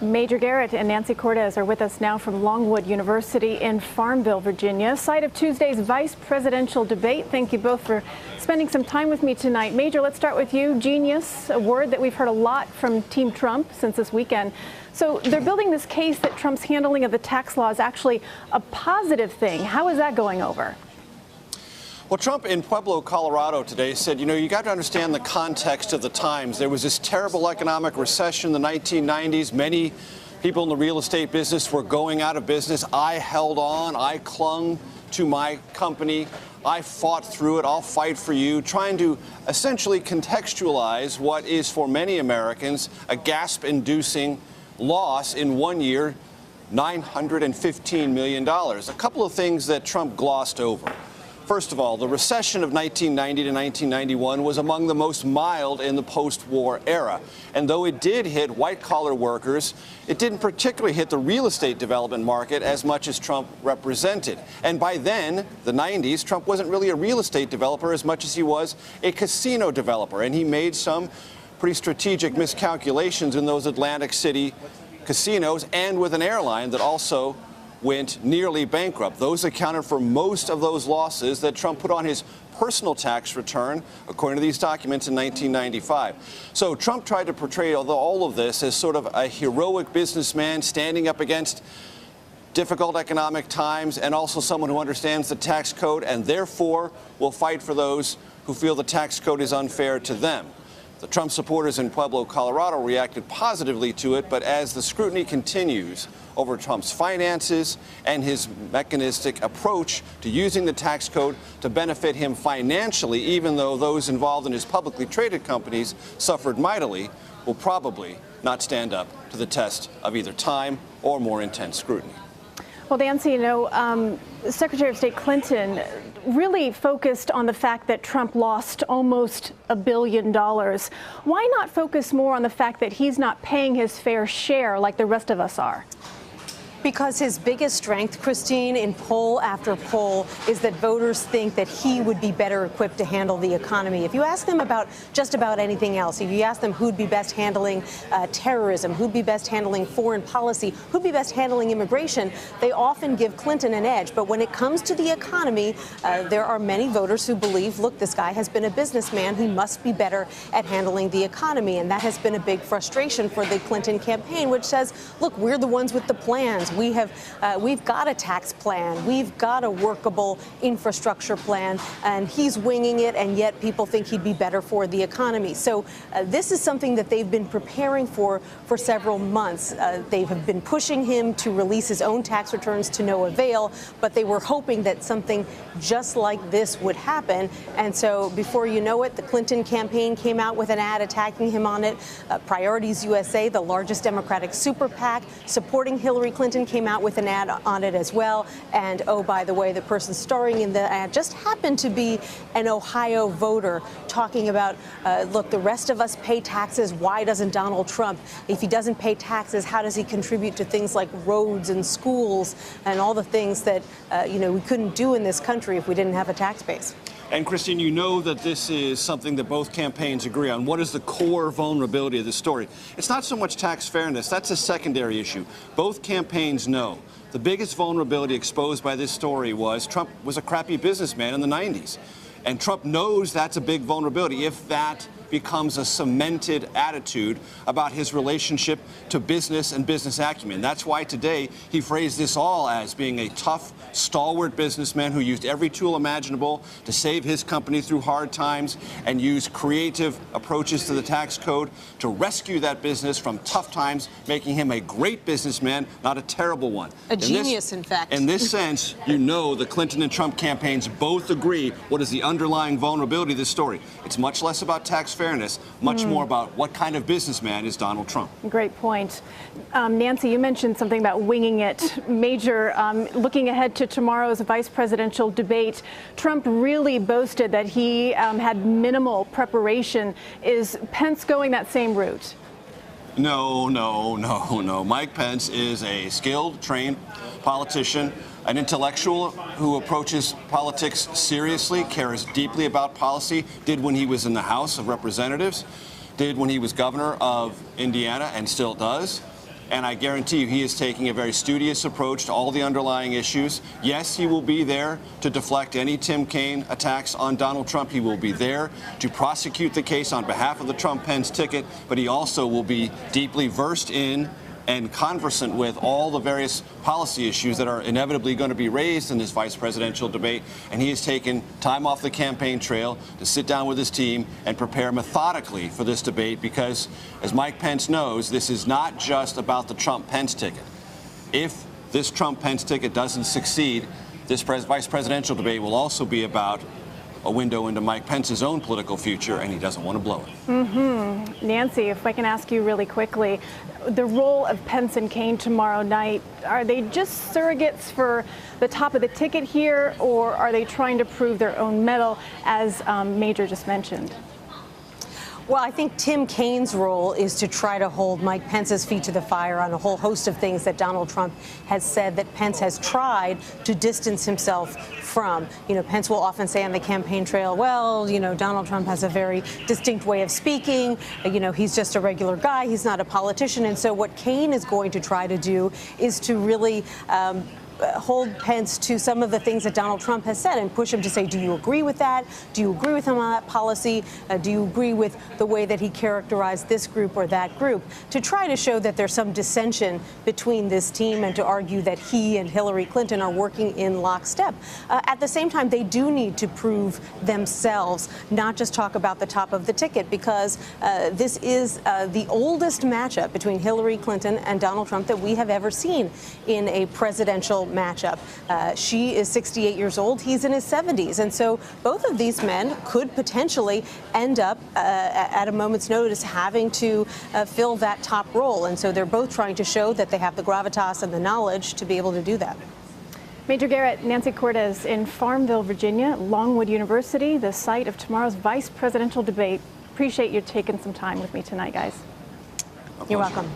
Major Garrett and Nancy Cortez are with us now from Longwood University in Farmville, Virginia, site of Tuesday's vice presidential debate. Thank you both for spending some time with me tonight. Major, let's start with you. Genius, a word that we've heard a lot from Team Trump since this weekend. So they're building this case that Trump's handling of the tax law is actually a positive thing. How is that going over? Well, Trump in Pueblo, Colorado today said, you got to understand the context of the times. There was this terrible economic recession in the 1990s. Many people in the real estate business were going out of business. I held on. I clung to my company. I fought through it. I'll fight for you, trying to essentially contextualize what is for many Americans a gasp-inducing loss in 1 year, $915 million. A couple of things that Trump glossed over. First of all, the recession of 1990 to 1991 was among the most mild in the post-war era. And though it did hit white-collar workers, it didn't particularly hit the real estate development market as much as Trump represented. And by then, the 90s, Trump wasn't really a real estate developer as much as he was a casino developer. And he made some pretty strategic miscalculations in those Atlantic City casinos and with an airline that also went nearly bankrupt. Those accounted for most of those losses that Trump put on his personal tax return, according to these documents, in 1995. So Trump tried to portray all of this as sort of a heroic businessman standing up against difficult economic times and also someone who understands the tax code and therefore will fight for those who feel the tax code is unfair to them. The Trump supporters in Pueblo, Colorado reacted positively to it, but as the scrutiny continues over Trump's finances and his mechanistic approach to using the tax code to benefit him financially, even though those involved in his publicly traded companies suffered mightily, will probably not stand up to the test of either time or more intense scrutiny. Well, Nancy, Secretary of State Clinton really focused on the fact that Trump lost almost $1 billion. Why not focus more on the fact that he's not paying his fair share like the rest of us are? Because his biggest strength, Christine, in poll after poll, is that voters think that he would be better equipped to handle the economy. If you ask them about just about anything else, if you ask them who'd be best handling terrorism, who'd be best handling foreign policy, who'd be best handling immigration, they often give Clinton an edge. But when it comes to the economy, there are many voters who believe, look, this guy has been a businessman. He must be better at handling the economy. And that has been a big frustration for the Clinton campaign, which says, look, we're the ones with the plans. We've got a tax plan. We've got a workable infrastructure plan, and he's winging it, and yet people think he'd be better for the economy. So this is something that they've been preparing for several months. They have been pushing him to release his own tax returns to no avail, but they were hoping that something just like this would happen. And so before you know it, the Clinton campaign came out with an ad attacking him on it. Priorities USA, the largest Democratic super PAC supporting Hillary Clinton, came out with an ad on it as well. And oh, by the way, the person starring in the ad just happened to be an Ohio voter talking about, look, the rest of us pay taxes. Why doesn't Donald Trump? If he doesn't pay taxes, how does he contribute to things like roads and schools and all the things that, we couldn't do in this country if we didn't have a tax base? And Christine, you know that this is something that both campaigns agree on. What is the core vulnerability of this story? It's not so much tax fairness. That's a secondary issue. Both campaigns know the biggest vulnerability exposed by this story was Trump was a crappy businessman in the 90s. And Trump knows that's a big vulnerability if that becomes a cemented attitude about his relationship to business and business acumen. That's why today he phrased this all as being a tough, stalwart businessman who used every tool imaginable to save his company through hard times and used creative approaches to the tax code to rescue that business from tough times, making him a great businessman, not a terrible one. A genius, in fact. In this sense, the Clinton and Trump campaigns both agree what is the underlying vulnerability of this story. It's much less about tax fairness, much more about what kind of businessman is Donald Trump. Great point. Nancy, you mentioned something about winging it. Major, looking ahead to tomorrow's vice presidential debate, Trump really boasted that he had minimal preparation. Is Pence going that same route? No. Mike Pence is a skilled, trained politician, an intellectual who approaches politics seriously, cares deeply about policy, did when he was in the House of Representatives, did when he was governor of Indiana and still does. And I guarantee you he is taking a very studious approach to all the underlying issues. Yes, he will be there to deflect any Tim Kaine attacks on Donald Trump. He will be there to prosecute the case on behalf of the Trump-Pence ticket, but he also will be deeply versed in and conversant with all the various policy issues that are inevitably going to be raised in this vice presidential debate. And he has taken time off the campaign trail to sit down with his team and prepare methodically for this debate because, as Mike Pence knows, this is not just about the Trump-Pence ticket. If this Trump-Pence ticket doesn't succeed, this vice presidential debate will also be about a window into Mike Pence's own political future, and he doesn't want to blow it. Nancy, if I can ask you really quickly, the role of Pence and Kaine tomorrow night, are they just surrogates for the top of the ticket here, or are they trying to prove their own mettle, as Major just mentioned? Well, I think Tim Kaine's role is to try to hold Mike Pence's feet to the fire on a whole host of things that Donald Trump has said that Pence has tried to distance himself from. You know, Pence will often say on the campaign trail, well, you know, Donald Trump has a very distinct way of speaking. You know, he's just a regular guy. He's not a politician. And so what Kaine is going to try to do is to really hold Pence to some of the things that Donald Trump has said and push him to say, do you agree with that? Do you agree with him on that policy? Do you agree with the way that he characterized this group or that group? To try to show that there's some dissension between this team and to argue that he and Hillary Clinton are working in lockstep. At the same time, they do need to prove themselves, not just talk about the top of the ticket, because this is the oldest matchup between Hillary Clinton and Donald Trump that we have ever seen in a presidential matchup. She is 68 years old. He's in his 70s. And so both of these men could potentially end up at a moment's notice having to fill that top role. And so they're both trying to show that they have the gravitas and the knowledge to be able to do that. Major Garrett, Nancy Cortez in Farmville, Virginia, Longwood University, the site of tomorrow's vice presidential debate. Appreciate you taking some time with me tonight, guys. You're welcome.